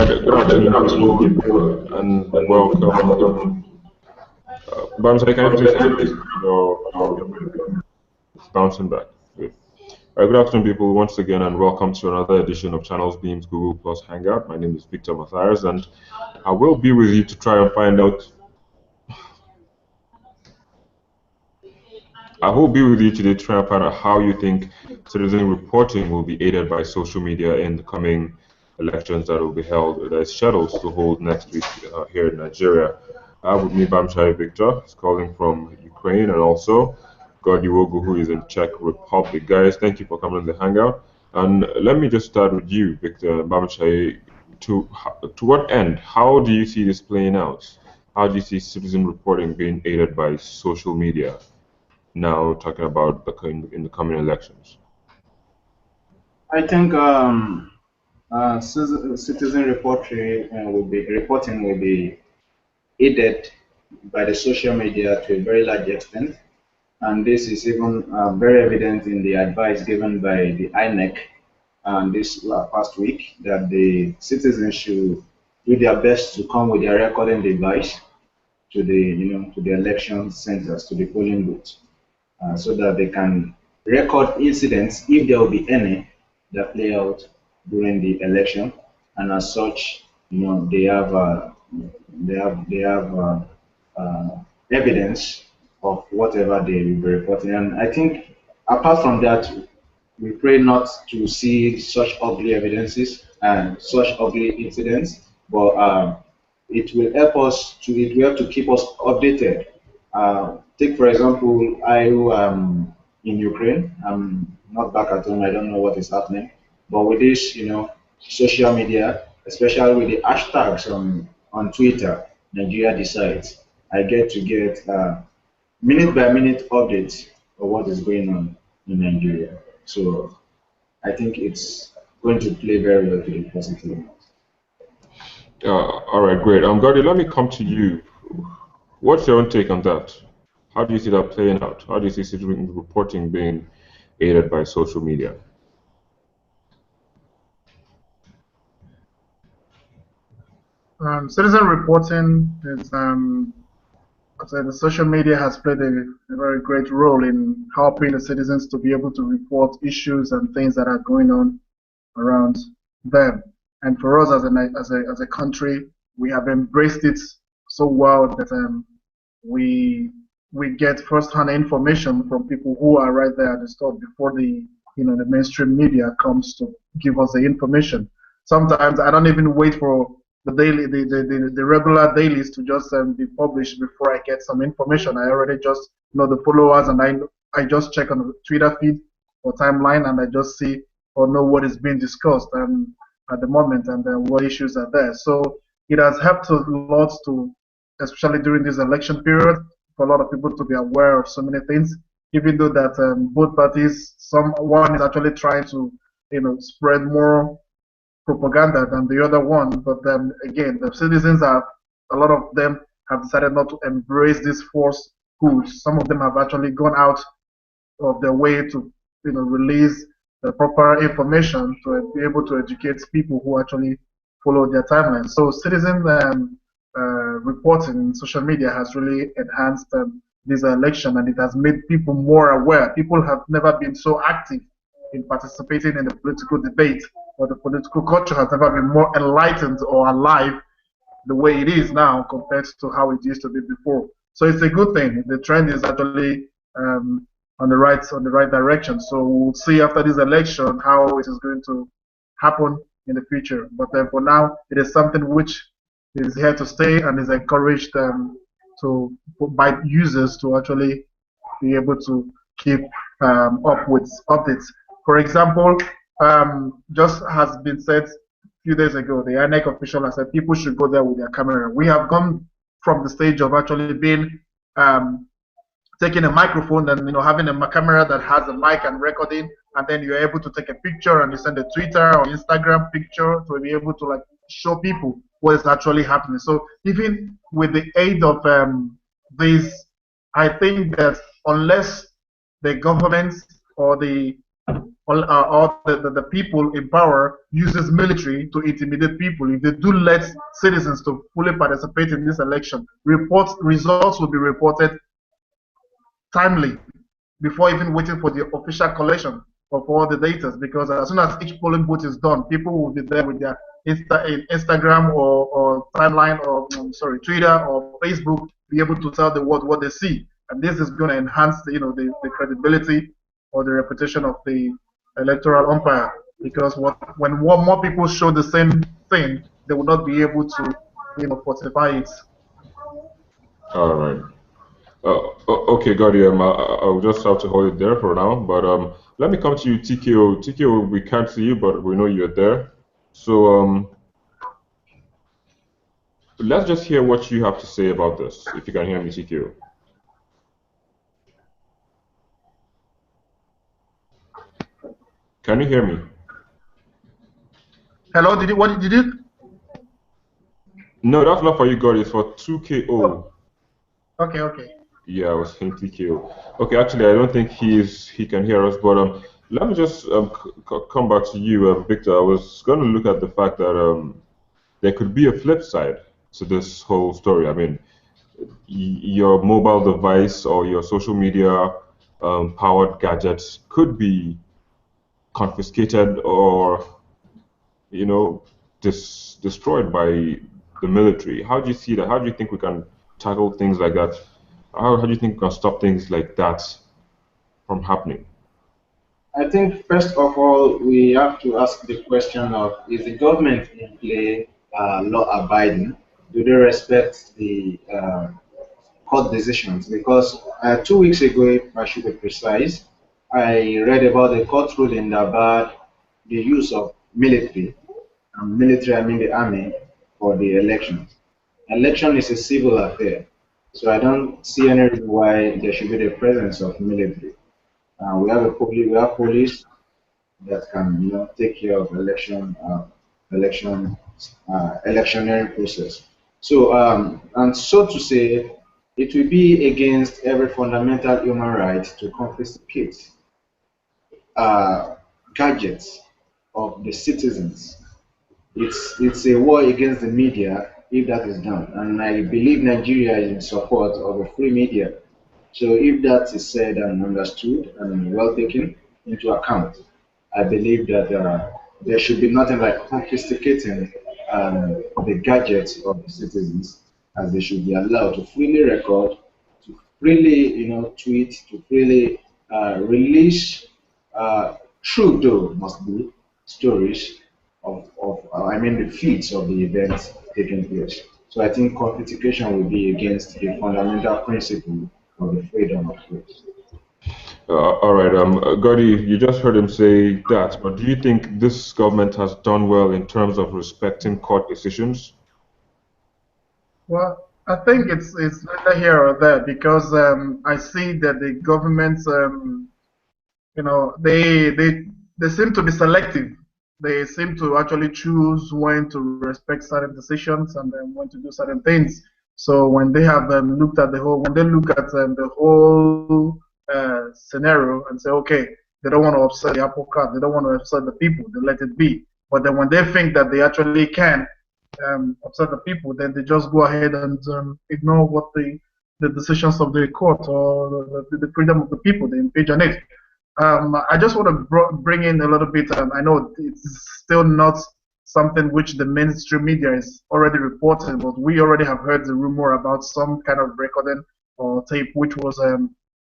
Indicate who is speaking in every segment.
Speaker 1: Good afternoon, people, and welcome. Bamsai, can you please speak? It's bouncing back. Good. Good afternoon, people, once again, and welcome to another edition of Channels Beams Google Plus Hangout. My name is Victor Matthias, and I will be with you to try and find out. I will be with you today to try and find out how you think citizen reporting will be aided by social media in the coming elections that will be held, that is scheduled to hold next week here in Nigeria. With me, Bamshai Victor, is calling from Ukraine, and also Godiwogu, who is in Czech Republic. Guys, thank you for coming on the Hangout. And let me just start with you, Victor Bamshai. To what end? How do you see this playing out? How do you see citizen reporting being aided by social media? Now talking about in the coming elections.
Speaker 2: I think citizen reporting will be aided by the social media to a very large extent, and this is even very evident in the advice given by the INEC this past week, that the citizens should do their best to come with their recording device to the election centers, to the polling booths, so that they can record incidents, if there will be any, that play out during the election, and as such, they have evidence of whatever they will be reporting. And I think, apart from that, we pray not to see such ugly evidences and such ugly incidents, but it will help to keep us updated. Take for example, I who am in Ukraine. I'm not back at home. I don't know what is happening. But with this, social media, especially with the hashtags on Twitter, Nigeria Decides, I get minute by minute updates of what is going on in Nigeria. So I think it's going to play very well to the positive.
Speaker 1: All right, great. Gordy, let me come to you. What's your own take on that? How do you see that playing out? How do you see citizen reporting being aided by social media?
Speaker 3: Citizen reporting is, the social media has played a very great role in helping the citizens to be able to report issues and things that are going on around them. And for us as a country, we have embraced it so well that we get first-hand information from people who are right there at the start before the mainstream media comes to give us the information. Sometimes I don't even wait for the regular dailies to just be published before I get some information. I already just know the followers, and I just check on the Twitter feed or timeline, and I just see or know what is being discussed at the moment, and what issues are there. So it has helped a lot to, especially during this election period, for a lot of people to be aware of so many things. Even though that both parties, one is actually trying to spread more propaganda than the other one, but again, the citizens a lot of them have decided not to embrace these falsehoods. Some of them have actually gone out of their way to release the proper information to be able to educate people who actually follow their timeline. So citizen reporting in social media has really enhanced this election, and it has made people more aware. People have never been so active in participating in the political debate, or the political culture has never been more enlightened or alive the way it is now compared to how it used to be before. So it's a good thing. The trend is actually on the right direction. So we'll see after this election how it is going to happen in the future. But for now, it is something which is here to stay and is encouraged by users to actually be able to keep up with updates. For example, just has been said a few days ago, the INEC official has said people should go there with their camera. We have gone from the stage of actually being taking a microphone and having a camera that has a mic and recording, and then you're able to take a picture and you send a Twitter or Instagram picture to be able to show people what is actually happening. So even with the aid of this, I think that unless the government or the or the people in power uses military to intimidate people. If they do let citizens to fully participate in this election, results will be reported timely before even waiting for the official collection of all the data, because as soon as each polling booth is done, people will be there with their Instagram or timeline or Twitter or Facebook, be able to tell the world what they see, and this is going to enhance the credibility or the reputation of the electoral umpire, because when more people show the same thing, they will not be able to fortify it.
Speaker 1: All right. Okay, Gordy, I'll just have to hold it there for now. But let me come to you, TKO. TKO, we can't see you, but we know you're there. So let's just hear what you have to say about this, if you can hear me, TKO. Can you hear me?
Speaker 3: Hello, what did you?
Speaker 1: No, that's not for you, Gordy. It's for 2KO.
Speaker 3: Okay.
Speaker 1: Yeah, I was saying TKO. Okay, actually, I don't think he can hear us, but let me just come back to you, Victor. I was going to look at the fact that there could be a flip side to this whole story. I mean, your mobile device or your social media powered gadgets could be confiscated or, destroyed by the military. How do you see that? How do you think we can tackle things like that? How do you think we can stop things like that from happening?
Speaker 2: I think first of all we have to ask the question of, is the government in play law abiding? Do they respect the court decisions? Because 2 weeks ago, if I should be precise, I read about the court ruling that barred the use of military, military I mean the army, for the elections. Election is a civil affair, so I don't see any reason why there should be the presence of military. We have police that can take care of electioneering process. So and so to say, it will be against every fundamental human right to confiscate uh, gadgets of the citizens. It's a war against the media if that is done, and I believe Nigeria is in support of a free media. So if that is said and understood and well taken into account, I believe that there should be nothing like confiscating the gadgets of the citizens, as they should be allowed to freely record, to freely, tweet, to freely release true though must be stories of I mean the feeds of the events taking place. So I think confiscation will be against the fundamental principle of the freedom of press.
Speaker 1: All right, Gordy, you just heard him say that, but do you think this government has done well in terms of respecting court decisions?
Speaker 3: Well, I think it's neither here or there, because I see that the government, they seem to be selective. They seem to actually choose when to respect certain decisions and then when to do certain things. So when they have looked at when they look at the whole scenario and say, okay, they don't want to upset the apple cart, they don't want to upset the people, they let it be. But then when they think that they actually can upset the people, then they just go ahead and ignore what the decisions of the court or the freedom of the people, they impinge on it. I just want to bring in a little bit. I know it's still not something which the mainstream media is already reporting, but we already have heard the rumor about some kind of recording or tape which was,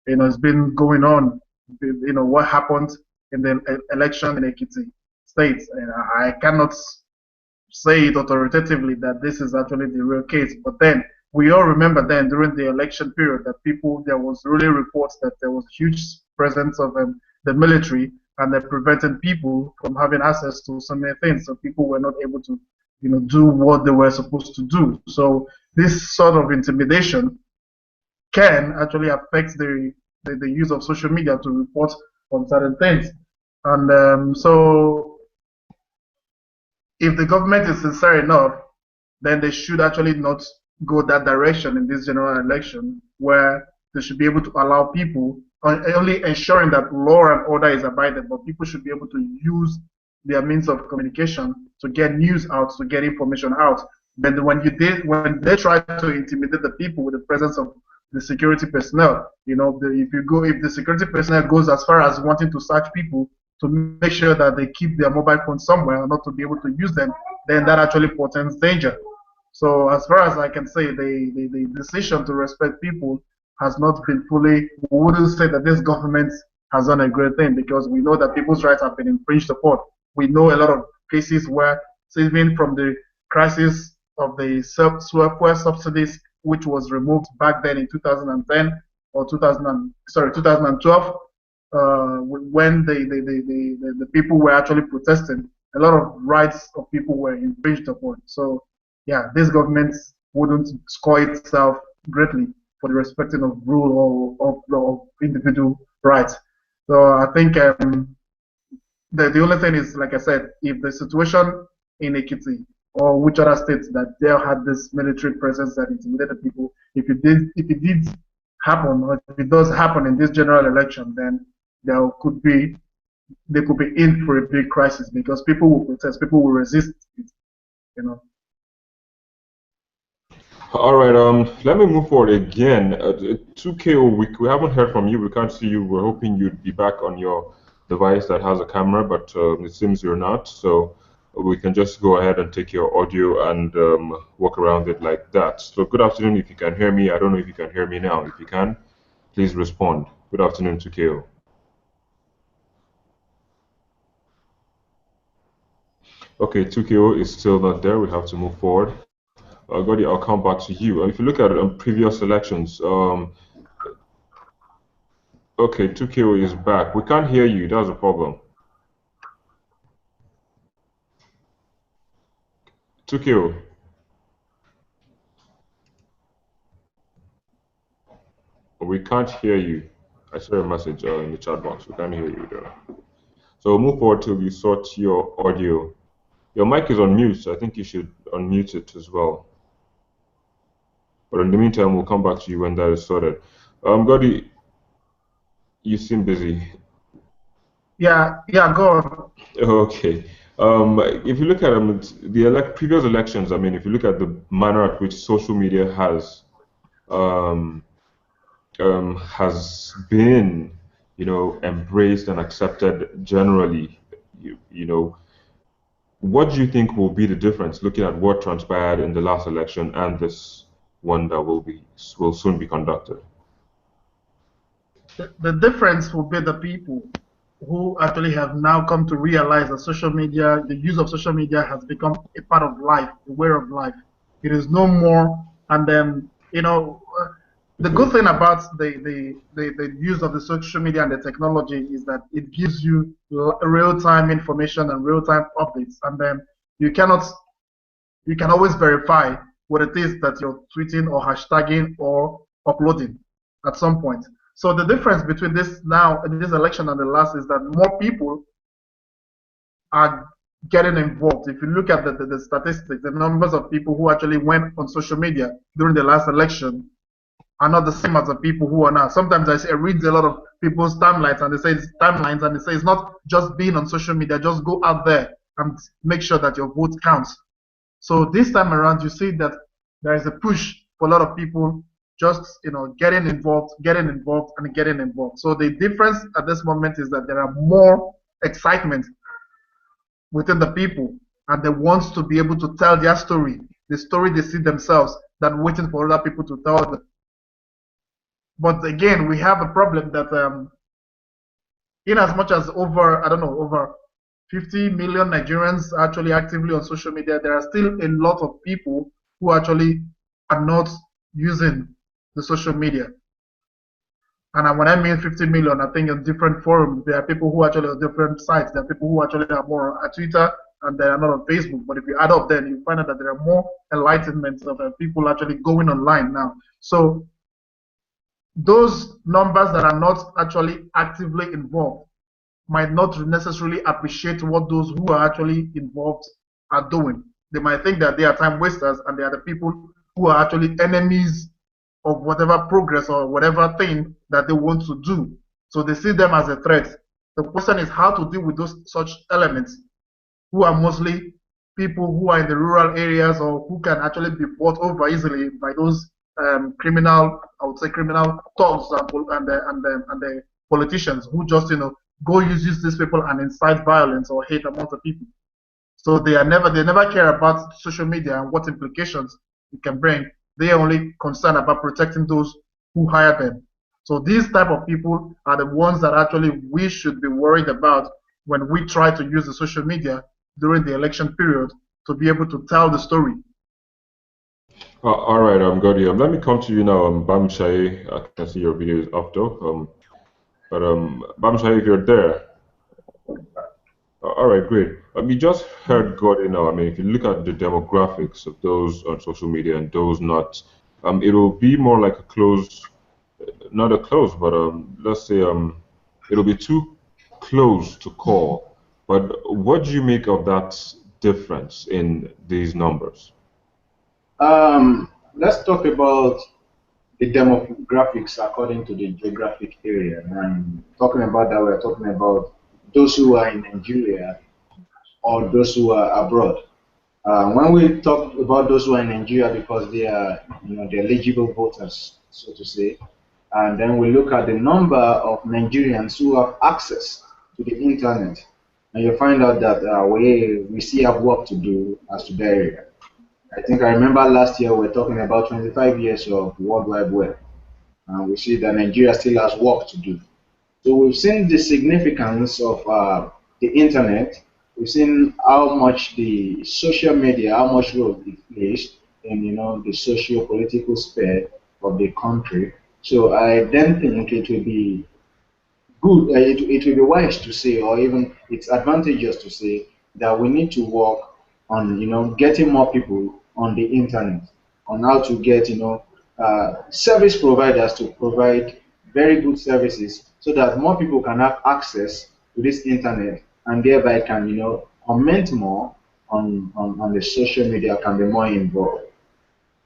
Speaker 3: has been going on. What happened in the election in Ekiti State. And I cannot say it authoritatively that this is actually the real case, but then we all remember then during the election period that there was really reports that there was huge presence of the military, and that prevented people from having access to so many things, so people were not able to do what they were supposed to do. So this sort of intimidation can actually affect the use of social media to report on certain things. And so if the government is sincere enough, then they should actually not go that direction in this general election, where they should be able to allow people only ensuring that law and order is abided, but people should be able to use their means of communication to get news out, to get information out. But when they try to intimidate the people with the presence of the security personnel, if the security personnel goes as far as wanting to search people to make sure that they keep their mobile phones somewhere or not to be able to use them, then that actually portends danger. So as far as I can say, the decision to respect people has not been fully, we wouldn't say that this government has done a great thing, because we know that people's rights have been infringed upon. We know a lot of cases where, even from the crisis of the fuel subsidies, which was removed back then in 2010 or 2012, when the people were actually protesting, a lot of rights of people were infringed upon. So yeah, this government wouldn't score itself greatly for the respecting of rule or of individual rights. So I think the only thing is, like I said, if the situation in Ekiti or which other states that they had this military presence that intimidated people, if it did happen, or if it does happen in this general election, then they could be in for a big crisis, because people will protest, people will resist it.
Speaker 1: All right, let me move forward again. 2KO, we haven't heard from you. We can't see you. We're hoping you'd be back on your device that has a camera, but it seems you're not. So we can just go ahead and take your audio and walk around it like that. So good afternoon, if you can hear me. I don't know if you can hear me now. If you can, please respond. Good afternoon, 2KO. Okay, 2KO is still not there. We have to move forward. Godi, I'll come back to you. If you look at previous elections, okay, 2KO is back. We can't hear you. That's a problem. 2KO. We can't hear you. I saw a message in the chat box. We can't hear you though. So we'll move forward till you sort your audio. Your mic is on mute, so I think you should unmute it as well. But in the meantime, we'll come back to you when that is sorted. Godi, you seem busy.
Speaker 3: Yeah, go on.
Speaker 1: Okay. If you look at the previous elections, I mean, if you look at the manner at which social media has been, embraced and accepted generally, what do you think will be the difference, looking at what transpired in the last election and this one that will soon be conducted?
Speaker 3: The difference will be the people who actually have now come to realize that social media, the use of social media, has become a part of life, a way of life. It is no more. And then, the good thing about the use of the social media and the technology is that it gives you real-time information and real-time updates. And then you can always verify what it is that you're tweeting or hashtagging or uploading at some point. So the difference between this election and the last is that more people are getting involved. If you look at the statistics, the numbers of people who actually went on social media during the last election are not the same as the people who are now. Sometimes I read a lot of people's timelines and they say it's not just being on social media, just go out there and make sure that your vote counts. So this time around, you see that there is a push for a lot of people just getting involved. So the difference at this moment is that there are more excitement within the people, and they want to be able to tell their story, the story they see themselves, than waiting for other people to tell them. But again, we have a problem that in as much as over 50 million Nigerians are actually actively on social media, there are still a lot of people who actually are not using the social media. And when I mean 50 million, I think in different forums, there are people who actually on different sites. There are people who actually are more on Twitter, and they are not on Facebook. But if you add up, then you find out that there are more enlightenment of people actually going online now. So those numbers that are not actually actively involved might not necessarily appreciate what those who are actually involved are doing. They might think that they are time wasters, and they are the people who are actually enemies of whatever progress or whatever thing that they want to do. So they see them as a threat. The question is how to deal with those such elements who are mostly people who are in the rural areas or who can actually be bought over easily by those criminal, I would say criminal thugs and the politicians who just go use these people and incite violence or hate among the people. So they never care about social media and what implications it can bring. They are only concerned about protecting those who hire them. So these type of people are the ones that actually we should be worried about when we try to use the social media during the election period to be able to tell the story.
Speaker 1: All right, Godi, let me come to you now. Bam Shai, I can see your video is up though. But Bam Shai, if you're there. All right, great. You just heard Godi now. I mean, if you look at the demographics of those on social media and those not, it'll be more like a close, not a close, but let's say it'll be too close to call. But what do you make of that difference in these numbers?
Speaker 2: Let's talk about the demographics according to the geographic area. And talking about that, we're talking about those who are in Nigeria or those who are abroad. When we talk about those who are in Nigeria, because they are, the eligible voters, so to say, and then we look at the number of Nigerians who have access to the internet, and you find out that we still have work to do as to that area. I think I remember last year we were talking about 25 years of World Wide Web, and we see that Nigeria still has work to do. So we've seen the significance of the internet. We've seen how much the social media, how much role it plays in the socio-political sphere of the country. So I then think it will be good, it will be wise to say, or even it's advantageous to say that we need to work on getting more people on the internet, on how to get service providers to provide very good services so that more people can have access to this internet and thereby can comment more on the social media, can be more involved.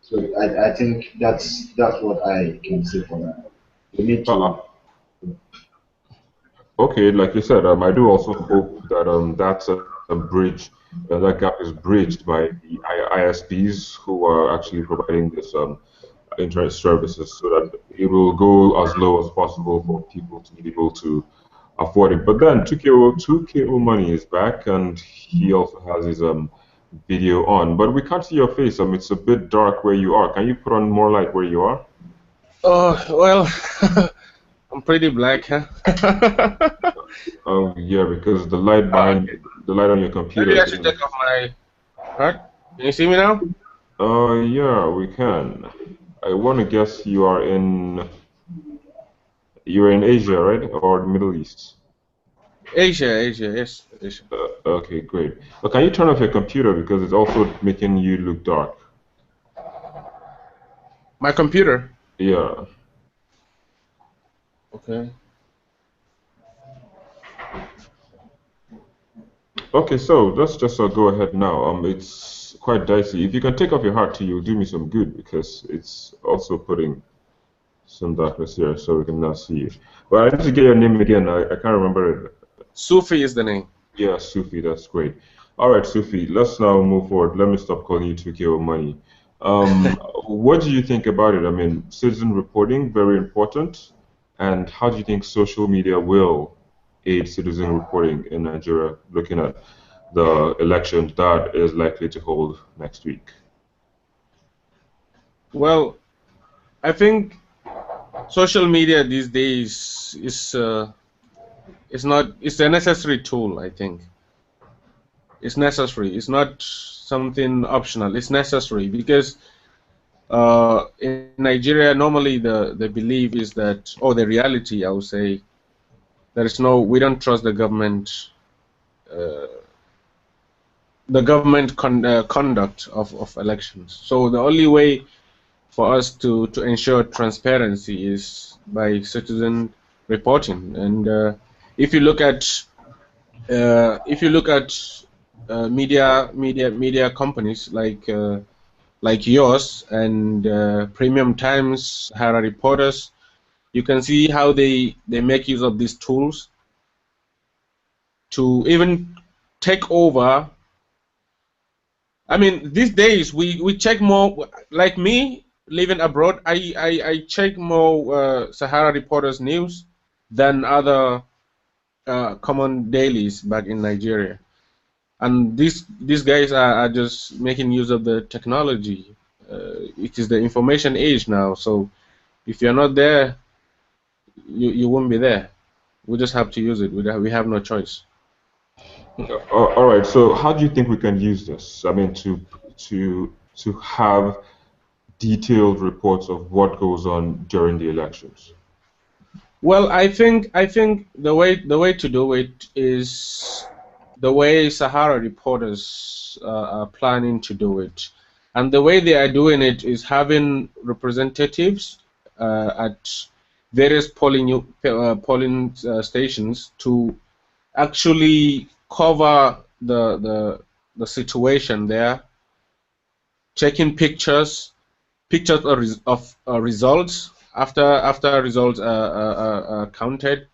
Speaker 2: So I think that's what I can say for that. We need to.
Speaker 1: Okay, like you said, I do also hope that that's a bridge, that gap is bridged by the ISPs who are actually providing this internet services, so that it will go as low as possible for people to be able to afford it. But then 2KO Money is back, and he also has his video on, but we can't see your face. It's a bit dark where you are. Can you put on more light where you are?
Speaker 4: Oh, well, I'm pretty black, huh?
Speaker 1: Oh, yeah, because the light behind the light on your computer.
Speaker 4: Maybe I should take off my hat. Can you see me now?
Speaker 1: Yeah, we can. I want to guess you're in Asia, right? Or the Middle East?
Speaker 4: Asia, yes, Asia.
Speaker 1: Okay, great. But can you turn off your computer because it's also making you look dark?
Speaker 4: My computer?
Speaker 1: Yeah.
Speaker 4: Okay.
Speaker 1: Okay, so let's just go ahead now. It's quite dicey. If you can take off your hat, you'll do me some good because it's also putting some darkness here, so we can now see you. Well, I need to get your name again. I can't remember it.
Speaker 4: Sufi is the name.
Speaker 1: Yeah, Sufi, that's great. All right, Sufi, let's now move forward. Let me stop calling you 2KO Money. What do you think about it? I mean, citizen reporting, very important. And how do you think social media will aid citizen reporting in Nigeria, looking at the election that is likely to hold next week?
Speaker 4: Well, I think social media these days is it's a necessary tool. I think it's necessary. It's not something optional. It's necessary because in Nigeria normally the belief is that, or the reality, I would say, we don't trust the government. Conduct of elections. So the only way for us to ensure transparency is by citizen reporting. And if you look at media companies like yours and Premium Times, Hara Reporters, You can see how they make use of these tools to even take over. I mean, these days we check more. Like me, living abroad, I check more Sahara Reporters news than other common dailies back in Nigeria. And these guys are just making use of the technology. It is the information age now, so if you're not there, you won't be there. We just have to use it. We have no choice.
Speaker 1: All right. So how do you think we can use this? I mean, to have detailed reports of what goes on during the elections.
Speaker 4: Well, I think the way to do it is the way Sahara Reporters are planning to do it, and the way they are doing it is having representatives at various polling stations to actually cover the situation there, checking pictures of results after results are counted,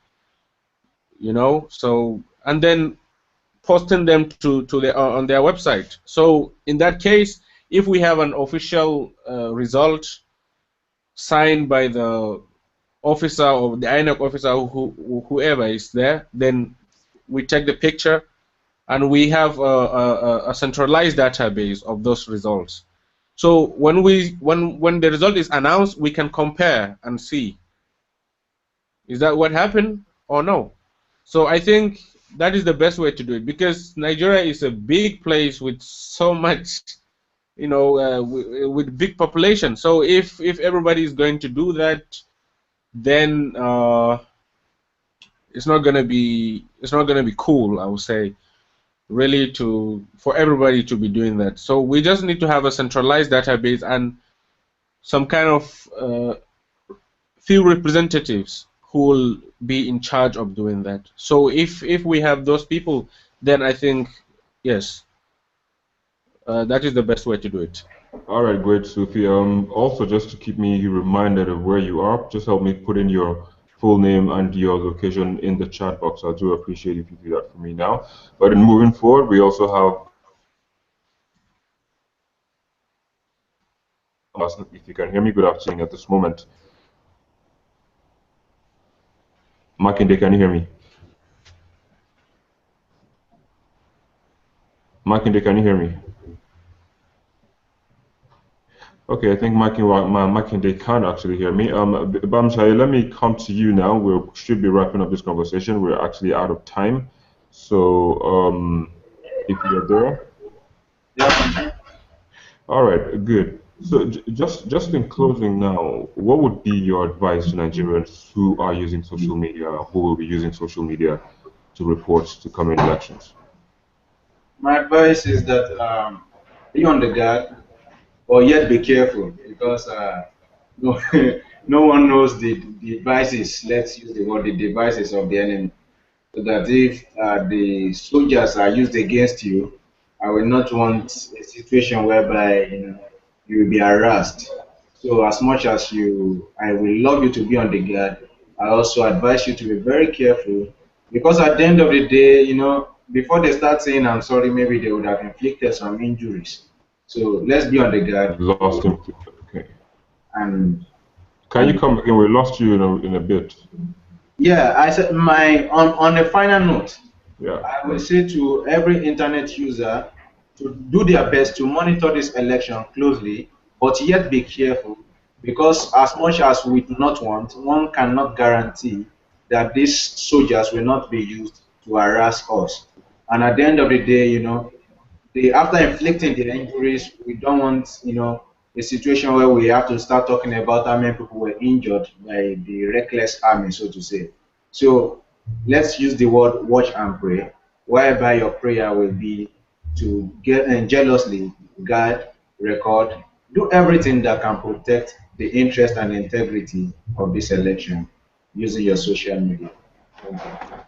Speaker 4: so and then posting them to the on their website. So in that case, if we have an official result signed by the officer or the INEC officer, whoever is there, then we take the picture and we have a centralized database of those results. So when the result is announced, we can compare and see, is that what happened or no? So I think that is the best way to do it, because Nigeria is a big place with so much, with big population. So if everybody is going to do that, then it's not gonna be cool, I would say, really, for everybody to be doing that. So we just need to have a centralized database and some kind of few representatives who will be in charge of doing that. So if we have those people, then I think yes, that is the best way to do it.
Speaker 1: All right, great, Sufi. Also, just to keep me reminded of where you are, just help me put in your full name and your location in the chat box. I do appreciate if you do that for me now. But in moving forward, we also have, if you can hear me, good afternoon at this moment. Makinde, can you hear me? Makinde, can you hear me? Okay, I think Makinde can actually hear me. Bamshai, let me come to you now. We should be wrapping up this conversation. We're actually out of time. So, if you're there.
Speaker 2: Yeah.
Speaker 1: All right, good. So, just in closing now, what would be your advice to Nigerians who are using social media, who will be using social media to report to coming elections?
Speaker 2: My advice is that be on the guard, or yet be careful, because no, no one knows the devices. Let's use the word the devices of the enemy. So that if the soldiers are used against you, I will not want a situation whereby you will be harassed. So as much as I will love you to be on the guard, I also advise you to be very careful, because at the end of the day, before they start saying I'm sorry, maybe they would have inflicted some injuries. So let's be on the guard.
Speaker 1: Lost him. Okay.
Speaker 2: And
Speaker 1: Can you come again? We lost you in a bit.
Speaker 2: yeah, I said on a final note.
Speaker 1: Yeah.
Speaker 2: I will say to every internet user to do their best to monitor this election closely, but yet be careful, because as much as we do not want, one cannot guarantee that these soldiers will not be used to harass us. And at the end of the day, after inflicting the injuries, we don't want, a situation where we have to start talking about how many people were injured by the reckless army, so to say. So let's use the word watch and pray, whereby your prayer will be to get and jealously guard, record, do everything that can protect the interest and integrity of this election using your social media.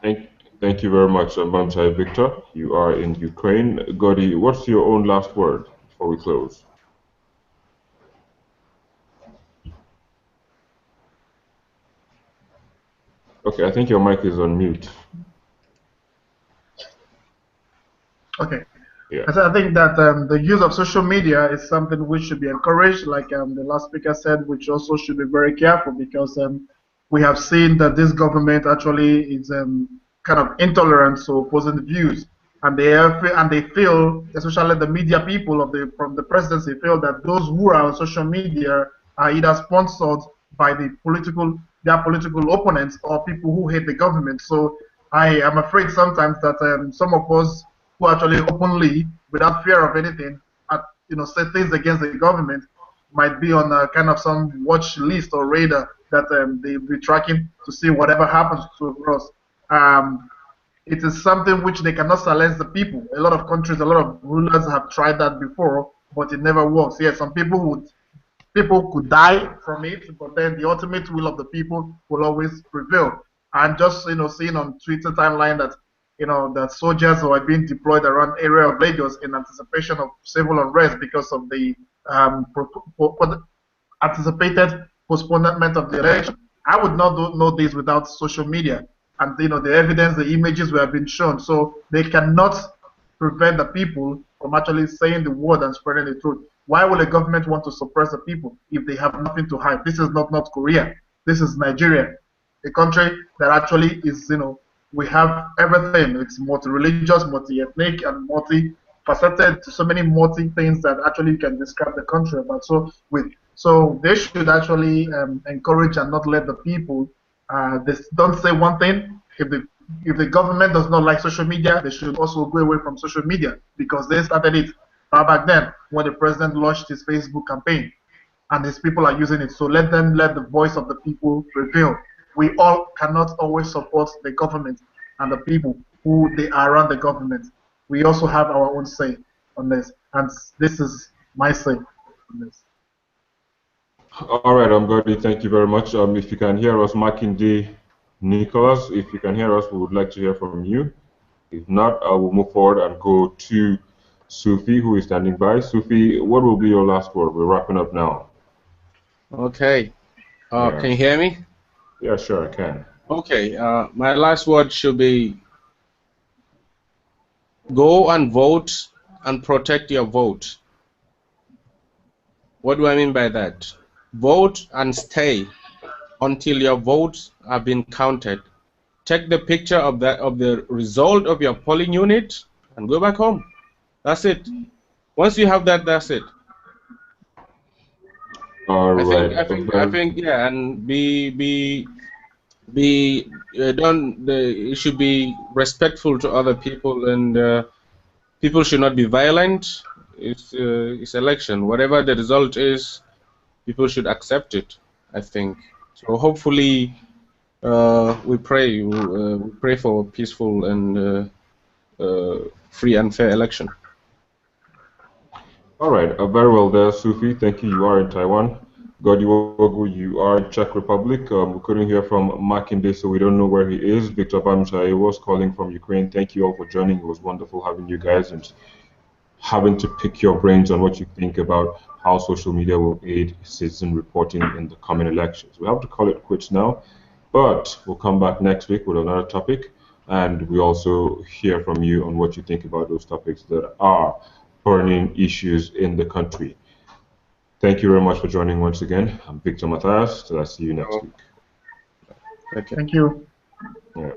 Speaker 1: Thank, thank you very much, Bamshai Victor. You are in Ukraine. Godi, what's your own last word before we close? Okay, I think your mic is on mute.
Speaker 3: Okay.
Speaker 1: Yeah.
Speaker 3: I think that the use of social media is something which should be encouraged, like the last speaker said, which also should be very careful because we have seen that this government actually is kind of intolerant to opposing views, and they feel, especially the media people from the presidency, feel that those who are on social media are either sponsored by their political opponents or people who hate the government. So I am afraid sometimes that some of us who actually openly, without fear of anything, say things against the government, might be on a kind of some watch list or radar that they'll be tracking to see whatever happens to us. It is something which they cannot silence the people. A lot of countries, a lot of rulers have tried that before, but it never works. Yes, some people could die from it, but then the ultimate will of the people will always prevail. And just seeing on Twitter timeline that that soldiers were being deployed around area of Lagos in anticipation of civil unrest because of the anticipated postponement of the election. I would not know this without social media and the evidence, the images we have been shown. So they cannot prevent the people from actually saying the word and spreading the truth. Why will a government want to suppress the people if they have nothing to hide? This is not North Korea. This is Nigeria, a country that actually is, we have everything. It's multi-religious, multi-ethnic, and multi-faceted. So many multi things that actually can describe the country about. So they should actually encourage and not let the people. They don't say one thing. If the government does not like social media, they should also go away from social media because they started it back then when the president launched his Facebook campaign and his people are using it. So let the voice of the people prevail. We all cannot always support the government and the people who they are around the government. We also have our own say on this, and this is my say on this.
Speaker 1: All right, Godi, thank you very much. If you can hear us, Makinde Nicholas, if you can hear us, we would like to hear from you. If not, I will move forward and go to Sufi, who is standing by. Sufi, what will be your last word? We're wrapping up now.
Speaker 4: Okay. Can you hear me?
Speaker 1: Yeah, sure, I can.
Speaker 4: Okay. My last word should be go and vote and protect your vote. What do I mean by that? Vote and stay until your votes have been counted. Take the picture of the result of your polling unit and go back home. That's it. Once you have that, that's it. I think yeah, and it should be respectful to other people, and people should not be violent. It's election. Whatever the result is, people should accept it, I think. So hopefully, we pray for a peaceful and free and fair election.
Speaker 1: All right, very well there, Sufi. Thank you. You are in Taiwan. Godi Wogu, you are in Czech Republic. We couldn't hear from Makinde, so we don't know where he is. Victor Bamshaye was calling from Ukraine. Thank you all for joining. It was wonderful having you guys and having to pick your brains on what you think about how social media will aid citizen reporting in the coming elections. We have to call it quits now, but we'll come back next week with another topic, and we also hear from you on what you think about those topics that are burning issues in the country. Thank you very much for joining once again. I'm Victor Matthias. Till I see you next week.
Speaker 3: Thank you.
Speaker 1: Yeah.